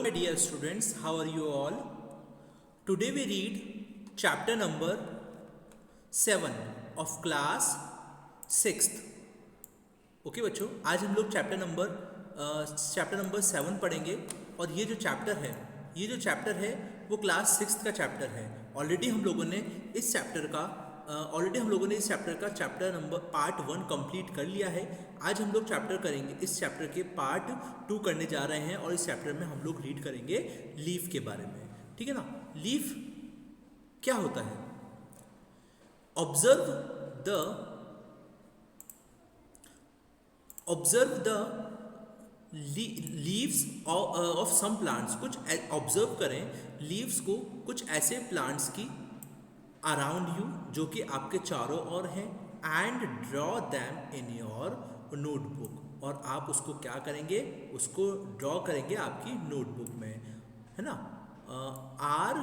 My dear students, how are you all? Today we read chapter number 7 of class 6th. Okay बच्चों, आज हम लोग chapter number 7 पढ़ेंगे। और ये जो चैप्टर है वो क्लास 6th का चैप्टर है। ऑलरेडी हम लोगों ने इस चैप्टर का चैप्टर नंबर पार्ट 1 कंप्लीट कर लिया है। आज हम लोग इस चैप्टर के पार्ट 2 करने जा रहे हैं और इस चैप्टर में हम लोग रीड करेंगे लीफ के बारे में। ठीक है ना। लीफ क्या होता है? Observe the leaves of some plants. कुछ ऑब्जर्व करें लीव्स को कुछ ऐसे प्लांट्स की अराउंड यू जो कि आपके चारों ओर हैं, and draw them in your notebook. और आप उसको क्या करेंगे? उसको ड्रॉ करेंगे आपकी नोटबुक में, है ना। Are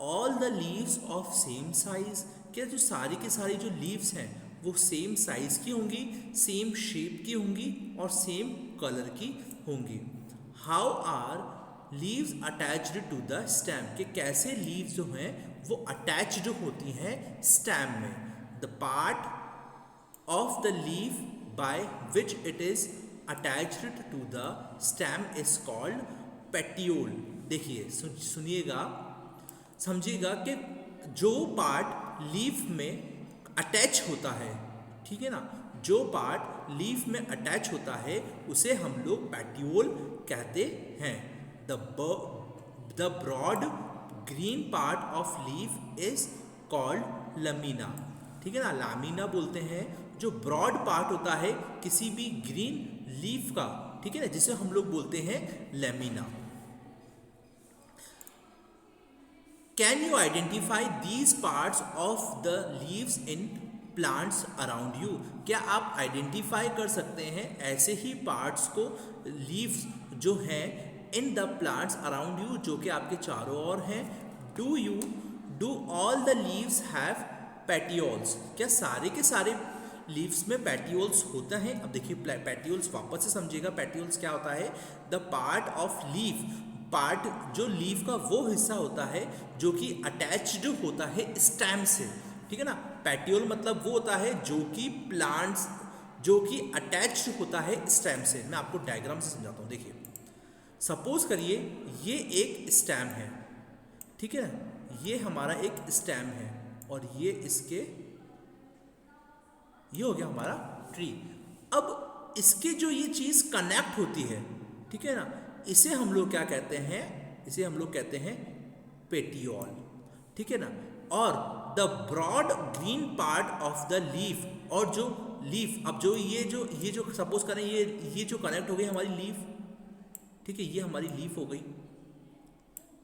all the leaves of same size? क्या जो सारी की सारी जो लीव्स हैं वो सेम साइज की होंगी, सेम शेप की होंगी और सेम कलर की होंगी। How are leaves attached to the stem? कि कैसे लीव्स जो हैं वो अटैच्ड होती हैं स्टेम में। The part of the leaf by which it is attached to the stem is called petiole. देखिए, सुनिएगा, समझिएगा कि जो पार्ट लीफ में अटैच होता है, ठीक है ना, जो पार्ट लीफ में अटैच होता है उसे हम लोग पेटियोल कहते हैं। The broad green part of leaf is called lamina. ठीक है ना, लामीना बोलते हैं जो ब्रॉड पार्ट होता है किसी भी ग्रीन लीफ का, ठीक है ना, जिसे हम लोग बोलते हैं lamina. Can you identify these parts of the leaves in plants around you? क्या आप आइडेंटिफाई कर सकते हैं ऐसे ही पार्ट्स को, लीव्स जो हैं in the plants around you जो कि आपके चारों ओर हैं? Do all the leaves have petioles? क्या सारे के सारे लीव्स में पेटियोल्स होता है? अब देखिए, पेटियोल्स वापस से समझिएगा, पेटियोल्स क्या होता है? The part of leaf, part जो लीफ का वो हिस्सा होता है जो कि अटैच्ड होता है स्टेम से। ठीक है ना। पेटियोल मतलब वो होता है जो कि प्लांट्स जो कि अटैच्ड होता है स्टेम से। मैं आपको डायग्राम से समझाता हूँ। देखिए, सपोज करिए ये एक स्टेम है, ठीक है, ये हमारा एक स्टेम है और ये हो गया हमारा ट्री। अब इसके जो ये चीज कनेक्ट होती है, ठीक है ना, इसे हम लोग क्या कहते हैं? इसे हम लोग कहते हैं पेटियोल। ठीक है ना। और the broad green part of the leaf, और जो लीफ, अब जो ये जो सपोज करें ये जो कनेक्ट हो गई हमारी लीफ, ठीक है, ये हमारी लीफ हो गई,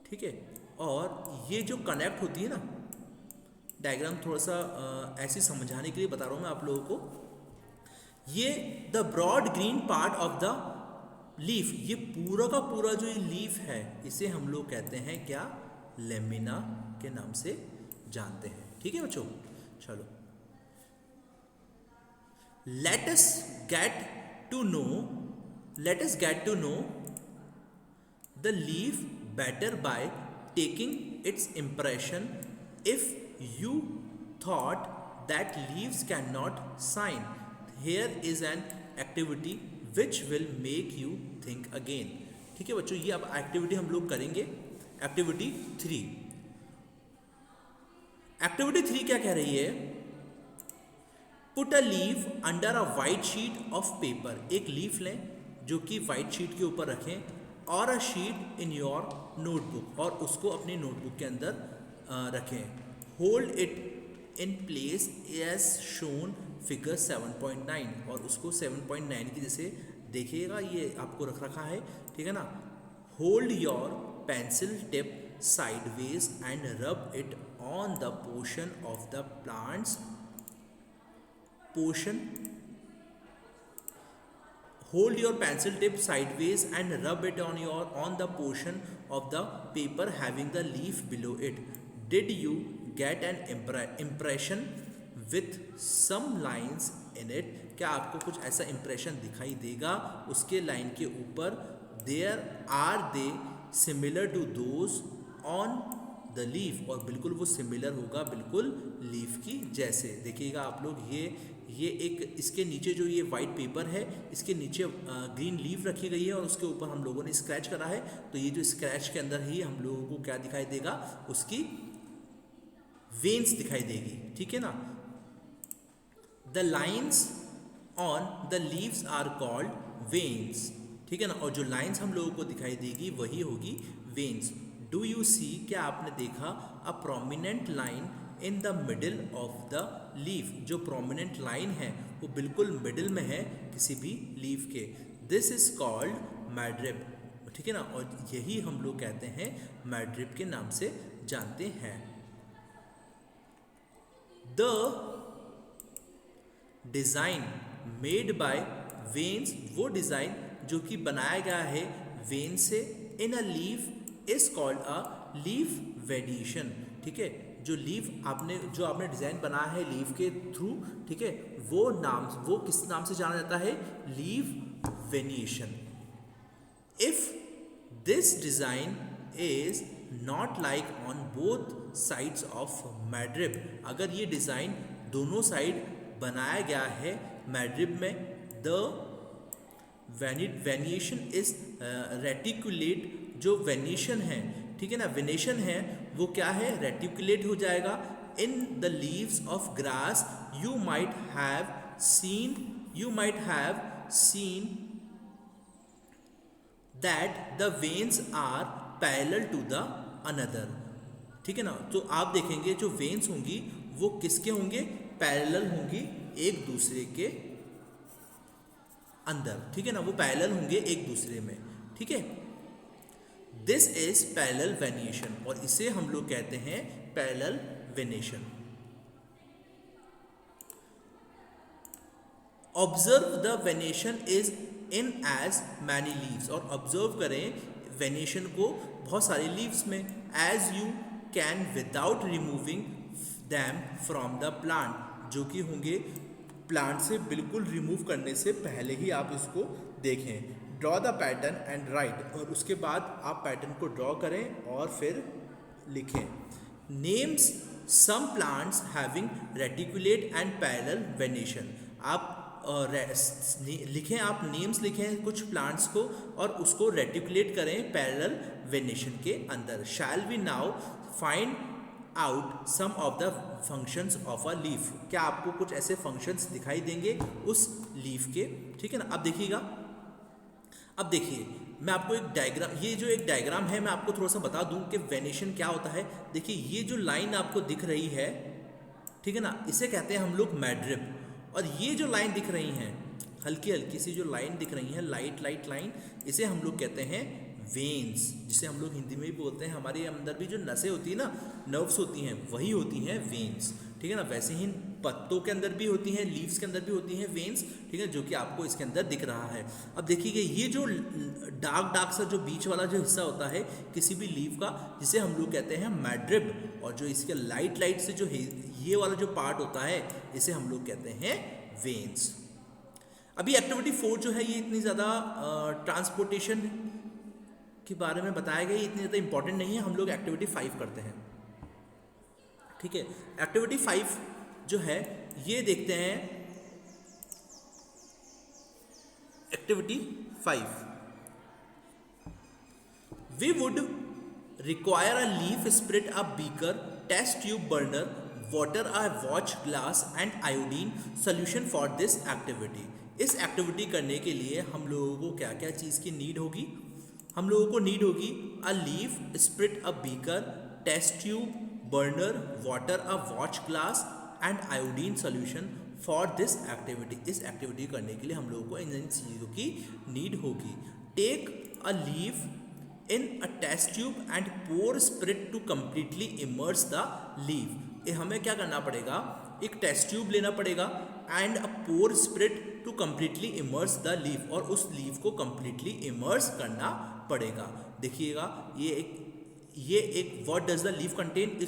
ठीक है। और ये जो कनेक्ट होती है ना, डायग्राम थोड़ा सा ऐसे समझाने के लिए बता रहा हूँ मैं आप लोगों को। ये the broad green part of the leaf, ये पूरा का पूरा जो ये लीफ है इसे हम लोग कहते हैं क्या? लेमिना के नाम से जानते हैं। ठीक है बच्चों, चलो let us get to know the leaf better by taking its impression. If you thought that leaves cannot sign, here is an activity which will make you think again. ठीक है बच्चों, ये अब एक्टिविटी हम लोग करेंगे। एक्टिविटी 3 क्या कह रही है? Put a leaf under a white sheet of paper. एक लीफ लें जो कि वाइट शीट के ऊपर रखें, और a sheet in your notebook, और उसको अपनी नोटबुक के अंदर रखें। Hold it in place as shown figure 7.9, और उसको 7.9 की जैसे देखिएगा, ये आपको रखा है, ठीक है ना। Hold your pencil tip sideways and rub it on the portion of the plants Hold your pencil tip sideways and rub it on the portion of the paper having the leaf below it. Did you get an impression with some lines in it? क्या आपको कुछ ऐसा impression दिखाई देगा उसके line के ऊपर? There are they similar to those on the leaf, और बिल्कुल वो सिमिलर होगा बिल्कुल लीफ की जैसे। देखिएगा आप लोग, ये एक इसके नीचे जो ये वाइट पेपर है, इसके नीचे ग्रीन लीफ रखी गई है और उसके ऊपर हम लोगों ने स्क्रैच करा है। तो ये जो स्क्रैच के अंदर ही हम लोगों को क्या दिखाई देगा, उसकी वेन्स दिखाई देगी, ठीक है ना। The lines on the leaves are called veins, ठीक है ना। और जो लाइन्स हम लोगों को दिखाई देगी वही होगी वेन्स। डू यू सी, क्या आपने देखा, a prominent line in the middle of the leaf, जो प्रोमिनेंट लाइन है वो बिल्कुल मिडिल में है किसी भी लीफ के। दिस इज कॉल्ड मैड्रिब, ठीक है ना। और यही हम लोग कहते हैं मैड्रिब के नाम से जानते हैं। The design made by veins, वो डिज़ाइन जो कि बनाया गया है वेन से, in a leaf is called a leaf venation, ठीक है। जो लीफ आपने डिज़ाइन बनाया है लीफ के थ्रू, ठीक है, वो किस नाम से जाना जाता है, leaf venation. If this design is not like on both sides of midrib, अगर ये डिज़ाइन दोनों साइड बनाया गया है मैड्रिब में, द वेनिएशन इज रेटिकुलेट, जो वेनिएशन है, ठीक है ना, वेनेशन है वो क्या है, रेटिकुलेट हो जाएगा। In the leaves of grass you might have seen that the veins are parallel to the another, ठीक है ना। तो आप देखेंगे जो वेन्स होंगी वो किसके होंगे, पैरेलल होंगी एक दूसरे के अंदर, ठीक है ना, वो पैरेलल होंगे एक दूसरे में, ठीक है। दिस इज पैरेलल वेनिएशन, और इसे हम लोग कहते हैं parallel venation. Observe the venation is in as many leaves, और ऑब्जर्व करें वेनिएशन को बहुत सारे लीव्स में, as you can without removing them from the plant, जो कि होंगे प्लांट से बिल्कुल रिमूव करने से पहले ही आप इसको देखें। Draw the pattern and right, और उसके बाद आप पैटर्न को ड्रॉ करें और फिर लिखें। Names some plants having reticulate and parallel venation, आप लिखें, आप नेम्स लिखें कुछ प्लांट्स को और उसको रेटिकुलेट करें पैरेलल वेनिएशन के अंदर। Shall we now find out some of the functions of a leaf, क्या आपको कुछ ऐसे फंक्शंस दिखाई देंगे उस लीफ के, ठीक है ना। अब देखिएगा, अब देखिए मैं आपको एक डायग्राम, ये जो एक डायग्राम है मैं आपको थोड़ा सा बता दूं कि वेनिएशन क्या होता है। देखिए ये जो लाइन आपको दिख रही है, ठीक है ना, इसे कहते हैं हम लोग मैड्रिब। और ये जो लाइन दिख रही हैं, हल्की हल्की सी जो लाइन दिख रही है, लाइट लाइन, इसे हम लोग कहते हैं वेन्स, जिसे हम लोग हिंदी में भी बोलते हैं। हमारे अंदर भी जो नसें होती है ना, नर्व्स होती हैं, वही होती हैं वेन्स, ठीक है ना। वैसे ही पत्तों के अंदर भी होती हैं, लीव्स के अंदर भी होती हैं वेन्स, ठीक है, जो कि आपको इसके अंदर दिख रहा है। अब देखिए ये जो डार्क सा जो बीच वाला जो हिस्सा होता है किसी भी लीव का, जिसे हम लोग कहते हैं मैड्रिब, और जो इसके लाइट से जो ये वाला जो पार्ट होता है इसे हम लोग कहते हैं वेन्स। अभी एक्टिविटी 4 जो है ये इतनी ज़्यादा ट्रांसपोर्टेशन के बारे में बताया गया, इतनी ज़्यादा इंपॉर्टेंट नहीं है। हम लोग एक्टिविटी 5 करते हैं, ठीक है। एक्टिविटी 5 जो है ये देखते हैं। Activity 5, we would require a leaf spirit, a beaker, test tube, burner, water, a watch glass and iodine solution for this activity. इस एक्टिविटी करने के लिए हम लोगों को क्या क्या चीज़ की नीड होगी, हम लोगों को नीड होगी a leaf spirit, a beaker, test tube, burner, water, a watch glass and iodine solution for this activity. इस एक्टिविटी करने के लिए हम लोगों को इन चीज़ों की नीड होगी। Take a leaf in a test tube and pour spirit to completely immerse the leaf. हमें क्या करना पड़ेगा, एक टेस्ट ट्यूब लेना पड़ेगा and a pour spirit to completely immerse the leaf, और उस लीफ को कम्प्लीटली इमर्स करना पड़ेगा। देखिएगा ये एक what does the leaf contain,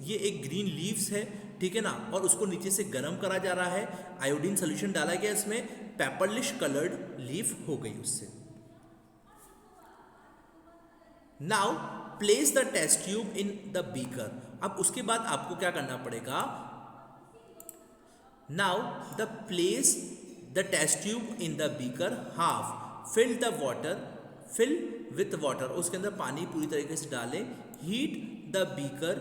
ये एक ग्रीन लीव्स है, ठीक है ना, और उसको नीचे से गर्म करा जा रहा है, आयोडीन सोल्यूशन डाला गया इसमें, पेपरलिश कलर्ड लीफ हो गई उससे। Now place the test tube in the beaker. अब उसके बाद आपको क्या करना पड़ेगा, now the place the test tube in the beaker, half fill the water, fill with water, उसके अंदर पानी पूरी तरीके से डालें। Heat the beaker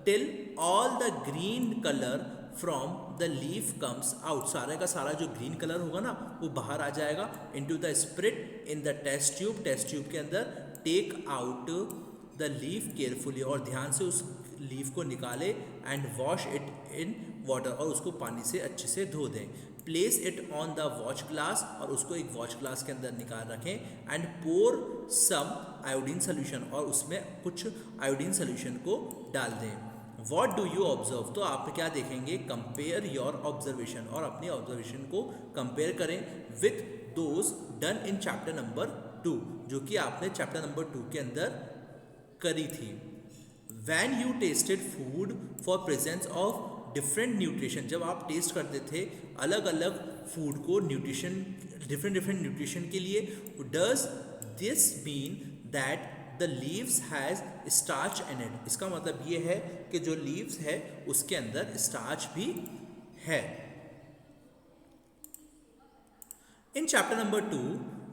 till all the green colour from the leaf comes out, सारे का सारा जो ग्रीन कलर होगा ना वो बाहर आ जाएगा। Into the spirit in the test tube, test tube के अंदर take out the leaf carefully, और ध्यान से उस लीफ को निकाले। And wash it in water, और उसको पानी से अच्छे से धो दें। Place it on the watch glass, और उसको एक वॉच ग्लास के अंदर निकाल रखें। And pour some iodine solution, और उसमें कुछ आयोडीन सोल्यूशन को डाल दें। वॉट डू यू ऑब्जर्व, तो आप क्या देखेंगे, कंपेयर योर ऑब्जर्वेशन, और अपनी ऑब्जर्वेशन को कंपेयर करें with those done in chapter number 2, जो कि आपने चैप्टर नंबर 2 के अंदर करी थी। When you tested food for presence of different nutrition, जब आप टेस्ट करते थे अलग अलग फूड को न्यूट्रिशन, डिफरेंट न्यूट्रिशन के लिए, does this mean that the leaves has starch in it, इसका मतलब ये है कि जो लीव्स है उसके अंदर स्टार्च भी है। In chapter number 2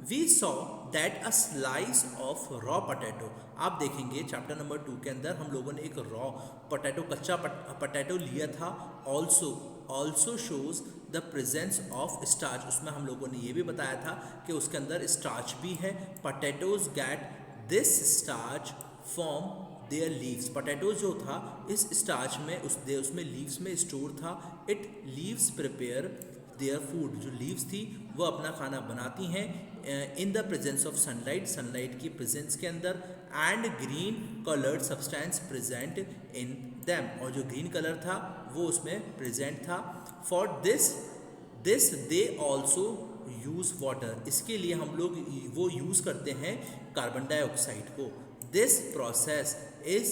we saw that a slice of raw potato, आप देखेंगे चैप्टर नंबर 2 के अंदर हम लोगों ने एक रॉ पोटैटो, कच्चा पोटैटो लिया था। Also shows the presence of starch, उसमें हम लोगों ने ये भी बताया था कि उसके अंदर स्टार्च भी है। Potatoes get this starch from there leaves, potato जो था इस स्टार्च में उसमें लीव्स में स्टोर था। It leaves prepare their food, जो लीव्स थी वो अपना खाना बनाती हैं in the presence of sunlight, sunlight की प्रेजेंस के अंदर। And green coloured substance present in them, और जो ग्रीन कलर था वो उसमें प्रेजेंट था। For this they also use water, इसके लिए हम लोग वो यूज़ करते हैं कार्बन डाइऑक्साइड को। This process is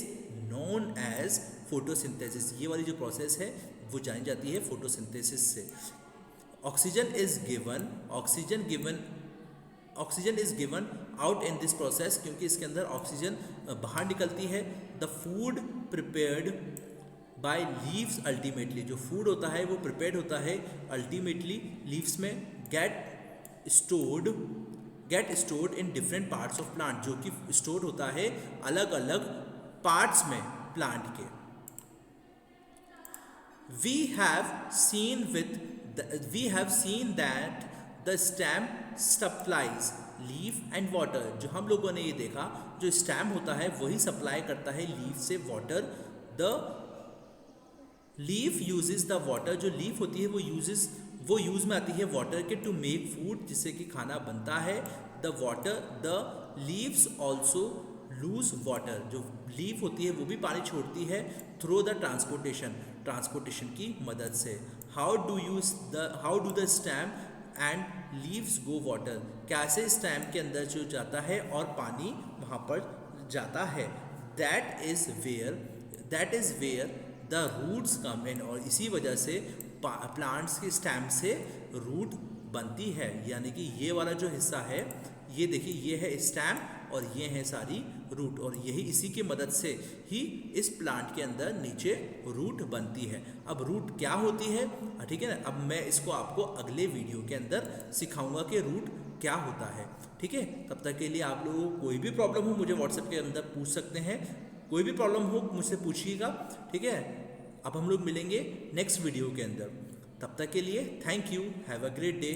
known as photosynthesis, ये वाली जो प्रोसेस है वो जानी जाती है फोटोसिंथेसिस से। Oxygen is given out in this process, क्योंकि इसके अंदर ऑक्सीजन बाहर निकलती है। The food prepared by leaves ultimately, जो फूड होता है वो प्रिपेयर्ड होता है अल्टीमेटली लीव्स में। Get stored in different parts of plant, जो कि स्टोर होता है अलग अलग पार्ट्स में प्लांट के। We have seen that the stem supplies leaf and water, जो हम लोगों ने ये देखा जो स्टेम होता है वही सप्लाई करता है लीफ से water. The leaf uses the water, जो लीफ होती है वो यूज में आती है वाटर के टू मेक फूड, जिससे कि खाना बनता है। The leaves also loose water, जो लीफ होती है वो भी पानी छोड़ती है थ्रू द ट्रांसपोर्टेशन की मदद से। How do the stem and leaves go water, कैसे स्टेम के अंदर जो जाता है और पानी वहाँ पर जाता है। That is where the roots come in, और इसी वजह से प्लांट्स के स्टेम से रूट बनती है। यानी कि ये वाला जो हिस्सा है, ये देखिए ये है स्टेम और ये है सारी रूट, और यही इसी की मदद से ही इस प्लांट के अंदर नीचे रूट बनती है। अब रूट क्या होती है, ठीक है ना, अब मैं इसको आपको अगले वीडियो के अंदर सिखाऊंगा कि रूट क्या होता है। ठीक है, तब तक के लिए आप लोगों को कोई भी प्रॉब्लम हो मुझे व्हाट्सएप के अंदर पूछ सकते हैं, कोई भी प्रॉब्लम हो मुझसे पूछिएगा। ठीक है, अब हम लोग मिलेंगे नेक्स्ट वीडियो के अंदर, तब तक के लिए thank you, have a great day.